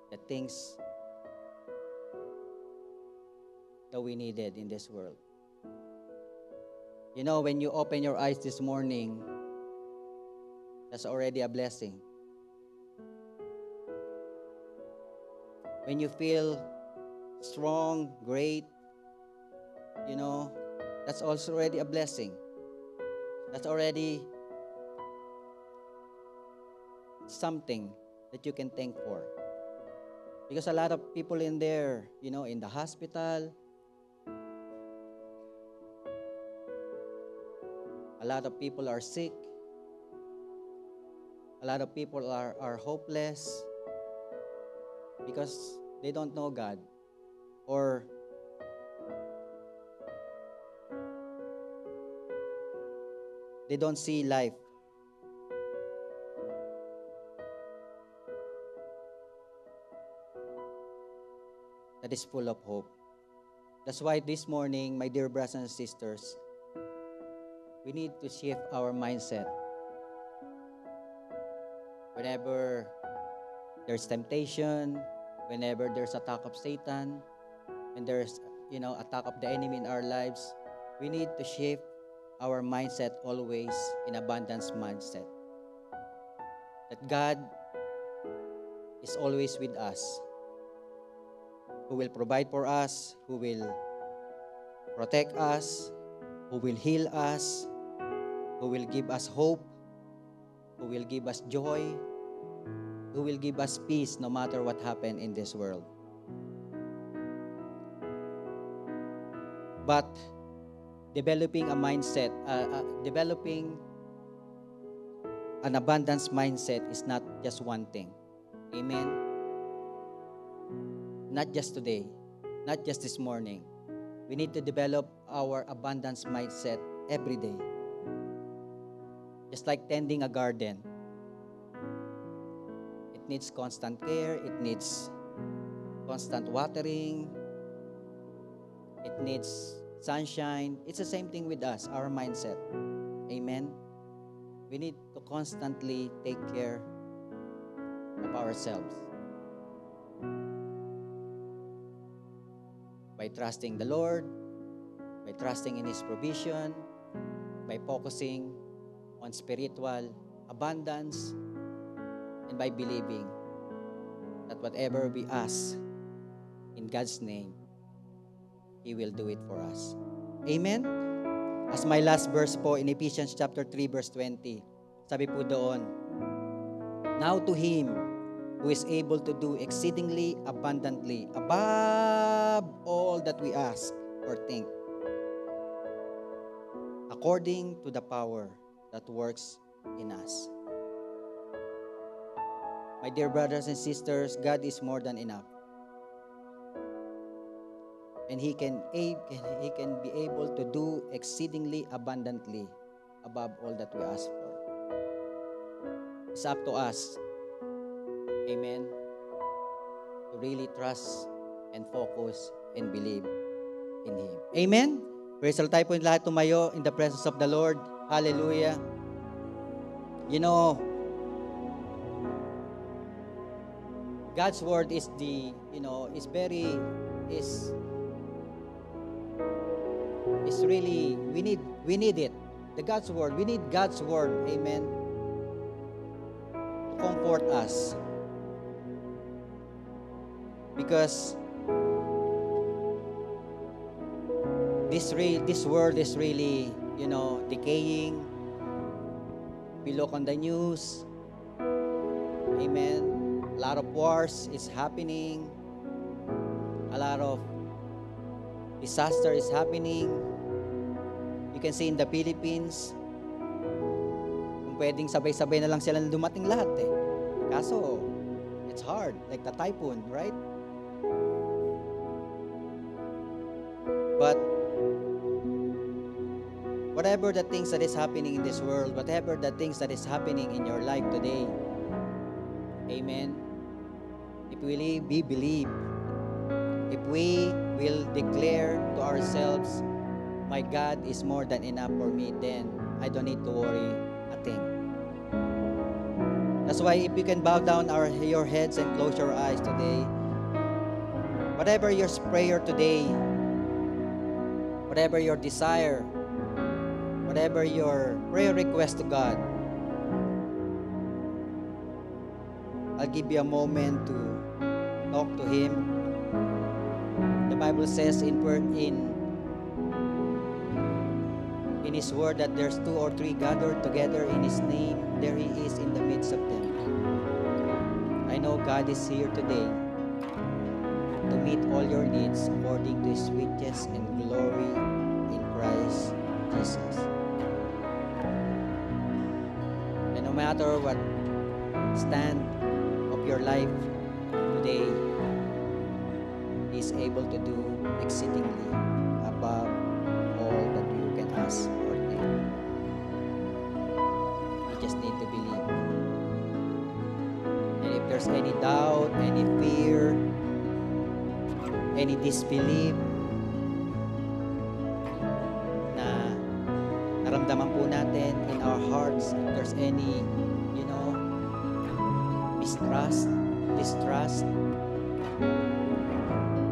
the things that we needed in this world. When you open your eyes this morning, that's already a blessing. When you feel strong, great, that's also already a blessing. That's already something that you can thank for. Because a lot of people in there, in the hospital, a lot of people are sick. A lot of people are hopeless because they don't know God, or they don't see life. That is full of hope. That's why this morning, my dear brothers and sisters, we need to shift our mindset. Whenever there's temptation, whenever there's attack of Satan, when there's, attack of the enemy in our lives, we need to shift our mindset always in abundance mindset. That God is always with us, who will provide for us, who will protect us, who will heal us, who will give us hope, who will give us joy, who will give us peace no matter what happened in this world. But developing a mindset, developing an abundance mindset is not just one thing. Amen? Not just today, not just this morning. We need to develop our abundance mindset every day. Just like tending a garden. It needs constant care, it needs constant watering, it needs sunshine. It's the same thing with us, our mindset. Amen? We need to constantly take care of ourselves. By trusting the Lord, by trusting in His provision, by focusing on spiritual abundance, and by believing that whatever we ask in God's name, He will do it for us. Amen? As my last verse po in Ephesians chapter 3 verse 20, sabi po doon, now to Him who is able to do exceedingly abundantly above all that we ask or think, according to the power that works in us. My dear brothers and sisters, God is more than enough. And He can be able to do exceedingly abundantly above all that we ask for. It's up to us, amen, to really trust and focus and believe in Him. Amen? Praise the Lord. Tayo po lahat tumayo in the presence of the Lord. Hallelujah. You know, God's word is really, we need it. The God's word, we need God's word, amen, to comfort us. Because this world is really, decaying. We look on the news, amen, a lot of wars is happening, a lot of disaster is happening. You can see in the Philippines, kung pwedeng sabay-sabay na lang sila na dumating lahat eh. Kaso, it's hard, like the typhoon, right? But whatever the things that is happening in this world, whatever the things that is happening in your life today, amen, if we believe, if we will declare to ourselves, my God is more than enough for me, then I don't need to worry a thing. That's why if you can bow down your heads and close your eyes today, whatever your prayer today, whatever your desire, whatever your prayer request to God, I'll give you a moment to talk to Him. The Bible says in His word that there's 2 or 3 gathered together in His name, there He is in the midst of them. I know God is here today to meet all your needs according to His riches and glory in Christ Jesus. And no matter what stand of your life today, He is able to do exceedingly above all that you can ask or think. You just need to believe. And if there's any doubt, any fear, any disbelief na naramdaman po natin in our hearts, if there's any, mistrust, distrust,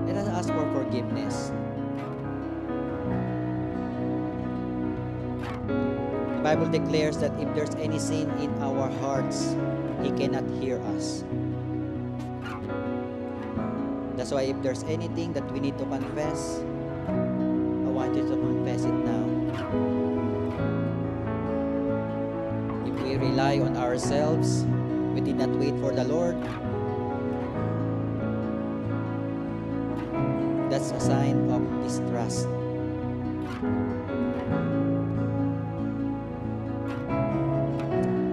let us ask for forgiveness. The Bible declares that if there's any sin in our hearts, He cannot hear us. That's why if there's anything that we need to confess, I want want you to confess it now. If we rely on ourselves, we did not wait for the Lord, that's a sign of distrust.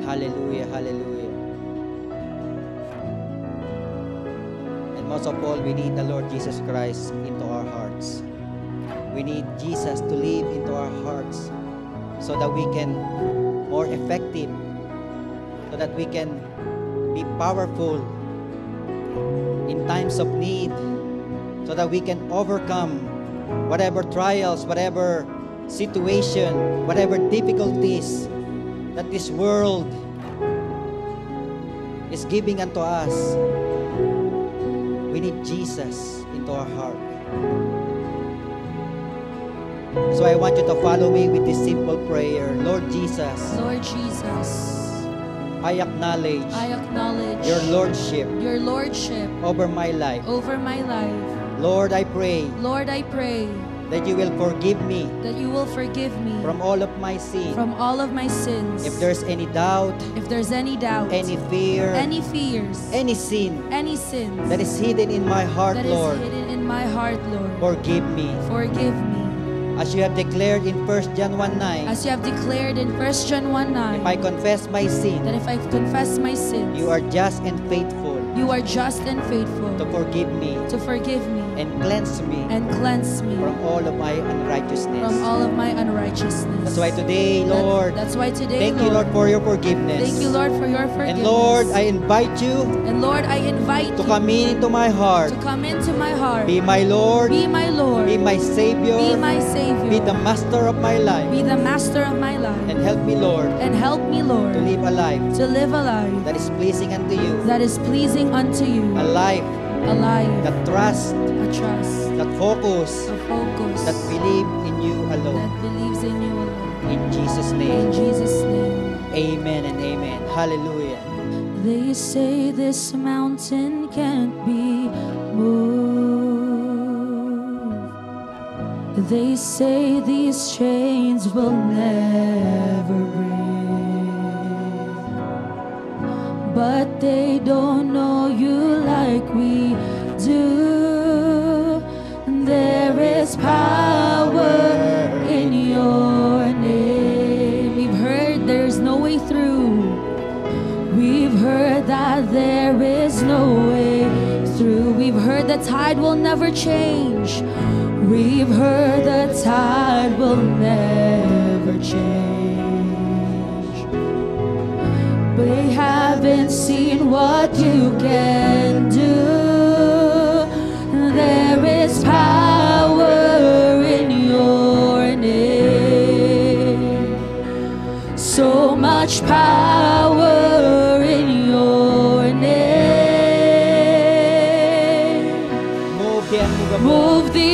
Hallelujah, hallelujah. And most of all, we need the Lord Jesus Christ into our hearts. We need Jesus to live into our hearts so that we can more effective, so that we can be powerful in times of need, so that we can overcome whatever trials, whatever situation, whatever difficulties that this world is giving unto us. We need Jesus into our heart. So I want you to follow me with this simple prayer. Lord Jesus, Lord Jesus, I acknowledge your your lordship over my life. over my life. Lord, I pray Lord, I pray that you will forgive me that you will forgive me from all of my sin. from all of my sins. If there's any doubt, If there's any doubt, any fear, any fears, any sin any sins that is hidden in my heart, that Lord, is hidden in my heart, Lord, forgive me. forgive me. As you have declared in 1 John 1:9, As you have declared in 1 John 1:9, if I confess my sin, that if I confess my sins, you are just and faithful you are just and faithful to forgive me to forgive me and cleanse me and cleanse me from all of my unrighteousness. from all of my unrighteousness. That's why today, Lord, That's why today, thank you, Lord, for your forgiveness. Thank you, Lord, for your forgiveness. And Lord, I invite you And Lord, I invite to you come into my heart. to come into my heart. Be my Lord, Be my Lord. be my Savior, Be my Savior. be the master of my life, Be the master of my life. and help me, Lord, And help me, Lord, to live a life to live a life that is pleasing unto you, that is pleasing unto you. a life A life, that trusts, a trust, that focus, a focus, that believe in you alone. that believes in you alone. In Jesus' In name, Jesus' name. amen and amen. Hallelujah. They say this mountain can't be moved. They say these chains will never break. But they don't know you like we do. There is power in your name. We've heard there's no way through. We've heard that there is no way through. We've heard the tide will never change. We've heard the tide will never change. They haven't seen what you can do. There is power in your name. So much power in your name. Move the unmovable. Move the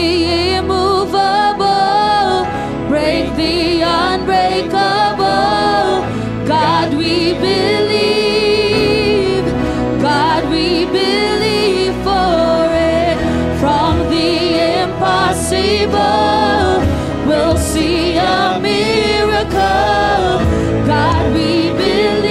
immovable, break the unbreakable. God, we believe. God, we believe for it. From the impossible, we'll see a miracle. God, we believe.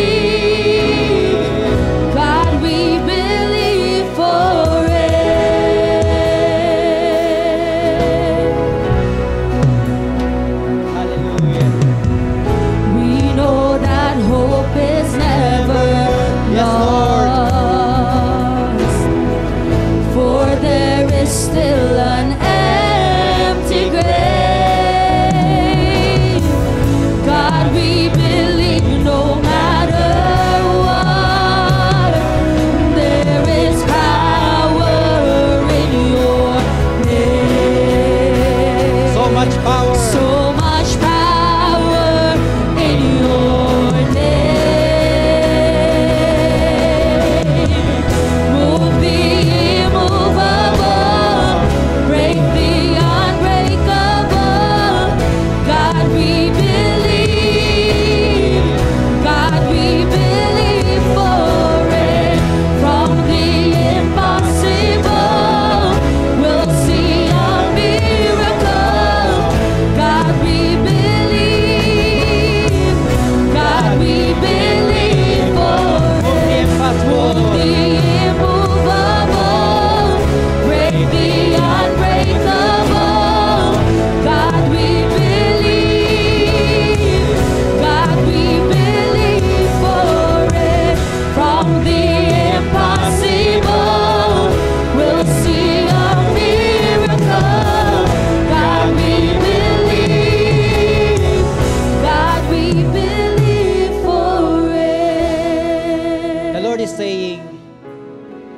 God is saying,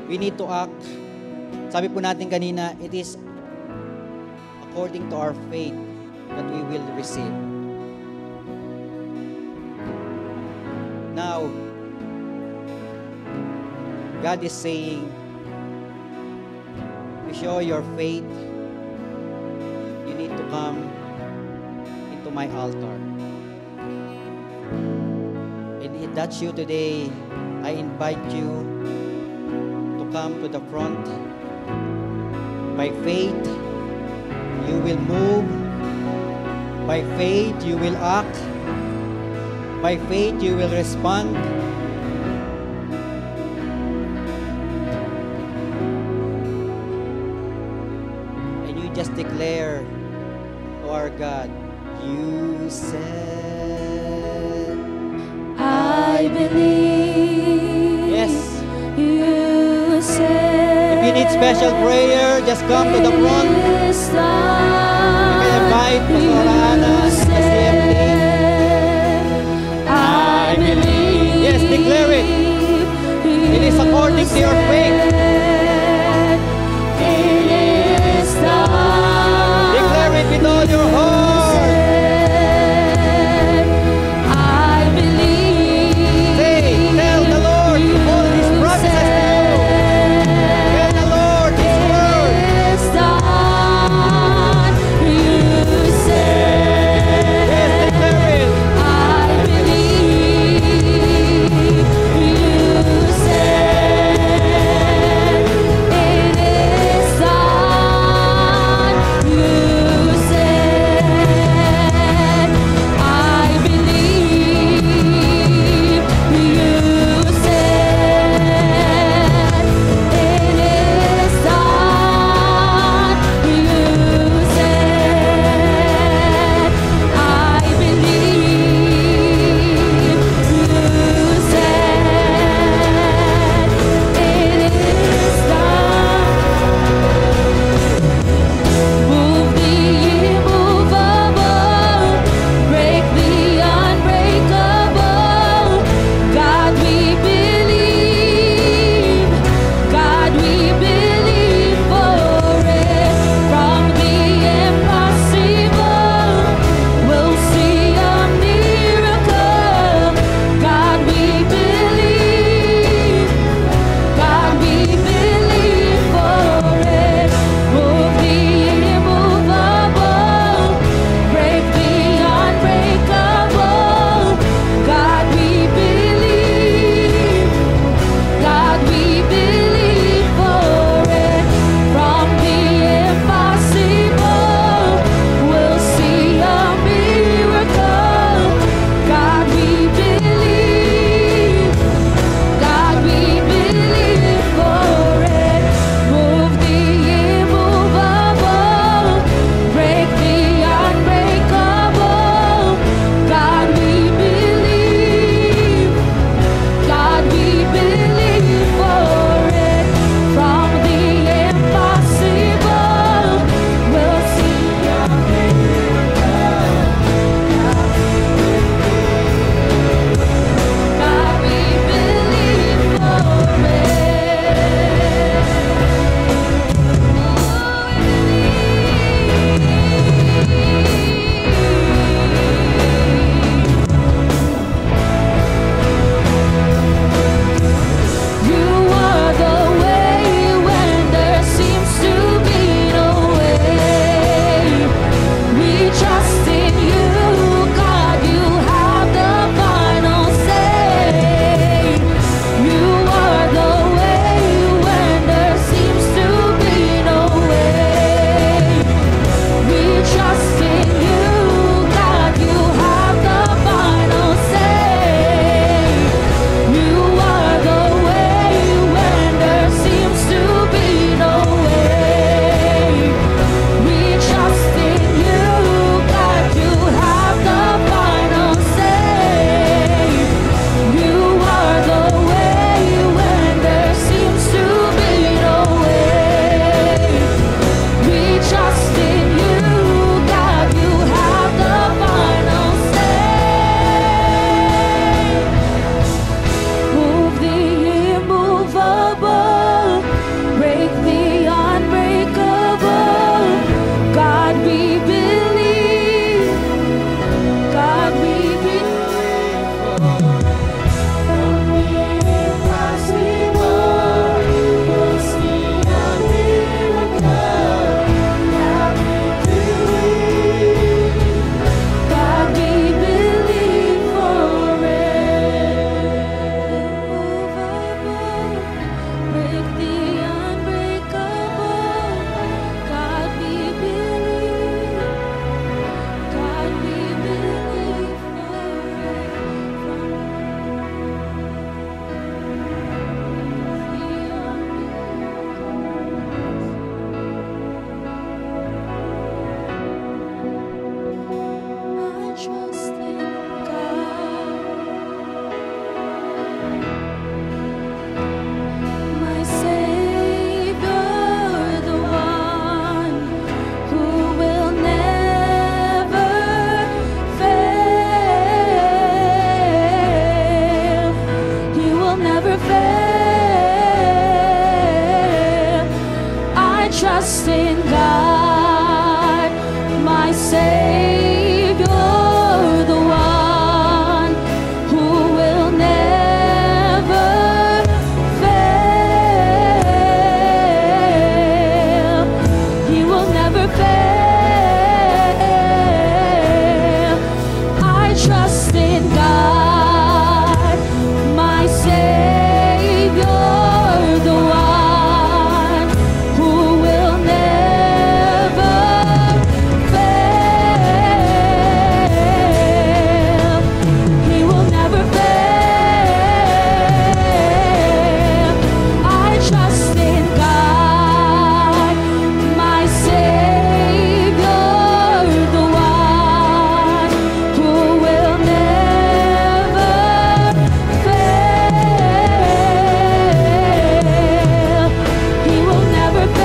we need to act. Sabi po natin kanina, it is according to our faith that we will receive. Now, God is saying, to show your faith, you need to come into my altar. And if that's you today, I invite you to come to the front. By faith, you will move. By faith, you will act. By faith, you will respond. And you just declare to our God, you said, I believe. yes. You said. If you need special prayer, just come to the front. You can invite Pastor Ana and the CFT. I believe. Yes, declare it. It is according to your faith. It is done. Declare it with all your heart. I believe. Say, tell the Lord all His promises to you. Tell the Lord His word. It's done. You said. Yes, declare it. I believe. You said. never fail. I trust in God, my Savior, the one who will never fail. He will never fail. I trust in God, my Savior, the one who will never fail. He will never fail. I trust in God, my Savior, the one who will never fail. He will never fail.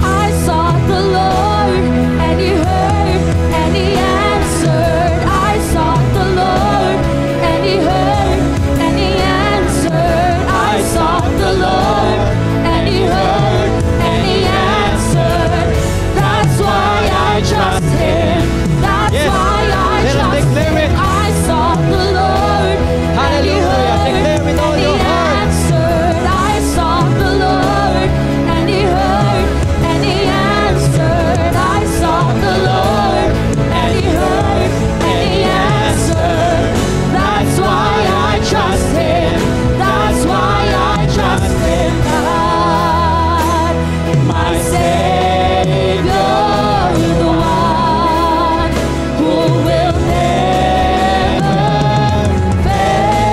I sought the Lord, and He heard, and He answered. I sought the Lord, and He heard, and He answered. I sought the Lord, and He heard, and He answered. That's why I trust Him. That's Yes. why I Let us trust declare Him. it. I sought the Lord, and He Hallelujah. heard, Declare with all and He your heart. answered. I sought the Lord, and He heard, and He answered. I sought the Lord, and He heard, and He answered. That's why I trust Him. That's why I trust Him. God, my Savior, the one who will never fail.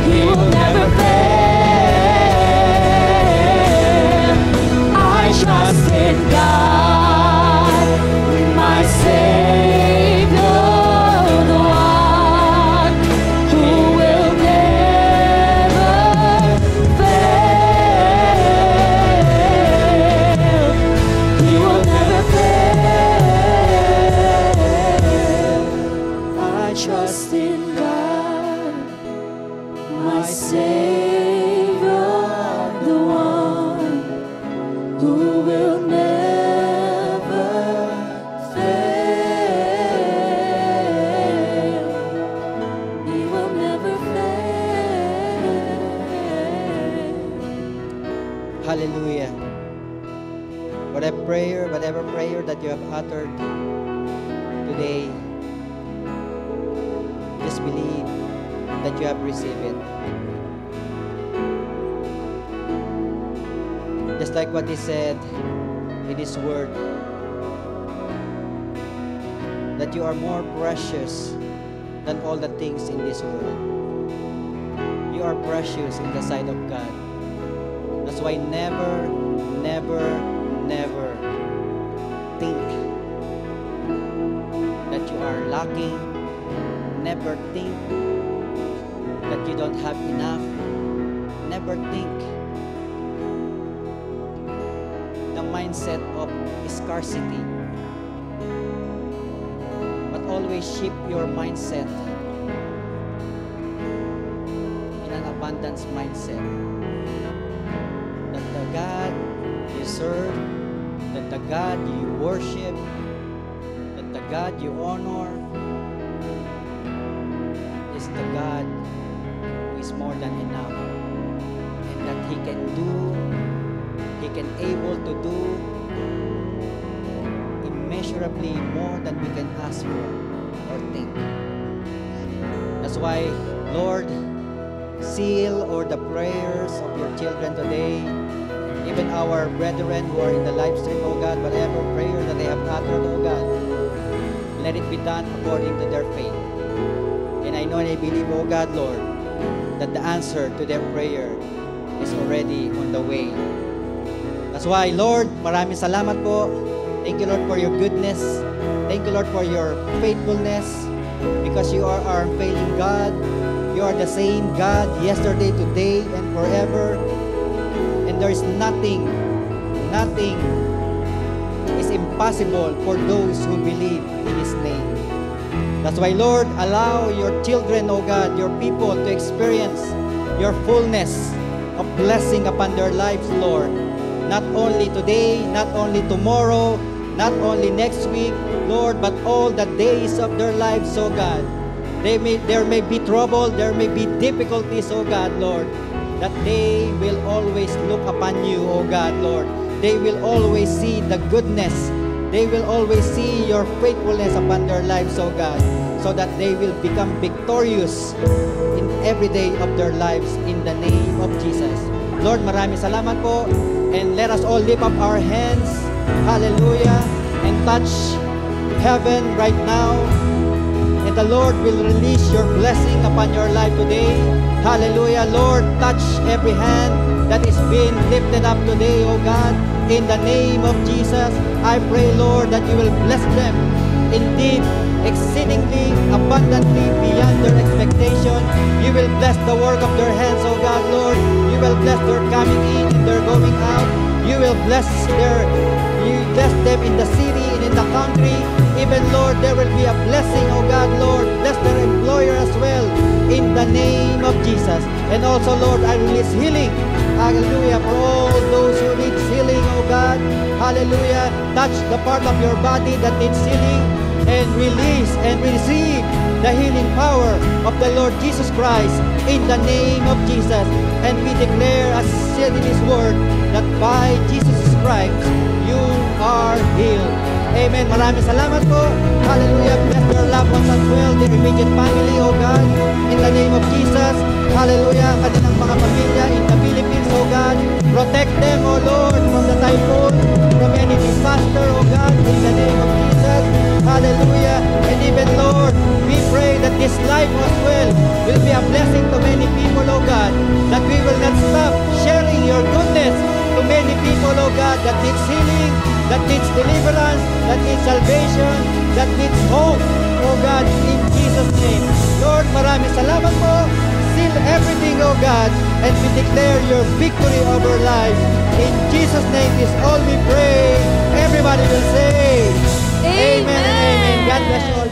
He will never fail. I trust in God, my Savior, the one who will never fail. He will never fail. I trust in God, my Savior, the one who will never fail. He will never fail. Hallelujah. Whatever prayer that you have uttered today, just believe that you have received it. Just like what He said in His word, that you are more precious than all the things in this world. You are precious in the sight of God. That's why never, never, never think that you are lacking. Never think that you don't have enough. Never think the mindset of scarcity. But always shift your mindset in an abundance mindset. That the God you serve, that the God you worship, that the God you honor is the God who is more than enough, and that He can able to do immeasurably more than we can ask for or think. That's why, Lord, seal or the prayers of your children today, even our brethren who are in the live stream, oh God, whatever prayer that they have uttered, oh God, let it be done according to their faith. And I know and I believe, oh God, Lord, that the answer to their prayer is already on the way. That's why, Lord, maraming salamat po. Thank you, Lord, for your goodness. Thank you, Lord, for your faithfulness, because you are our failing God. You are the same God yesterday, today, and forever. And there is nothing is impossible possible for those who believe in His name. That's why, Lord, allow your children, O God, your people to experience your fullness of blessing upon their lives, Lord. Not only today, not only tomorrow, not only next week, Lord, but all the days of their lives, O God. There may be trouble, there may be difficulties, O God, Lord, that they will always look upon you, O God, Lord. They will always see the goodness. They will always see your faithfulness upon their lives, O God, so that they will become victorious in every day of their lives in the name of Jesus. Lord, maraming salamat po, and let us all lift up our hands, hallelujah, and touch heaven right now. And the Lord will release your blessing upon your life today. Hallelujah. Lord, touch every hand that is being lifted up today, O God. In the name of Jesus, I pray, Lord, that you will bless them indeed exceedingly, abundantly, beyond their expectation. You will bless the work of their hands, O God, Lord. You will bless their coming in and their going out. You will bless them in the city and in the country. Even, Lord, there will be a blessing, O God, Lord. Bless their employer as well, in the name of Jesus. And also, Lord, I release healing, hallelujah, for all those who need healing, O God. Hallelujah. Touch the part of your body that needs healing, and release and receive the healing power of the Lord Jesus Christ in the name of Jesus. And we declare, as said in His word, that by Jesus' stripes you are healed. Amen. Maraming salamat po. Hallelujah. Bless your loved ones as well, their immediate family, O God, in the name of Jesus. Hallelujah. Kanilang mga pamilya in the Philippines, O God. Protect them, O Lord, from the typhoon, from any disaster, O God, in the name of Jesus. Hallelujah. And even, Lord, we pray that this life as well will be a blessing to many people, O God, that we will not stop sharing your goodness to many people, O God, that needs healing, that needs deliverance, that needs salvation, that needs hope, O God, in Jesus' name. Lord, maraming salamat po. Seal everything, O God, and we declare your victory over life. In Jesus' name is all we pray. Everybody will say, Amen and amen. God bless you all.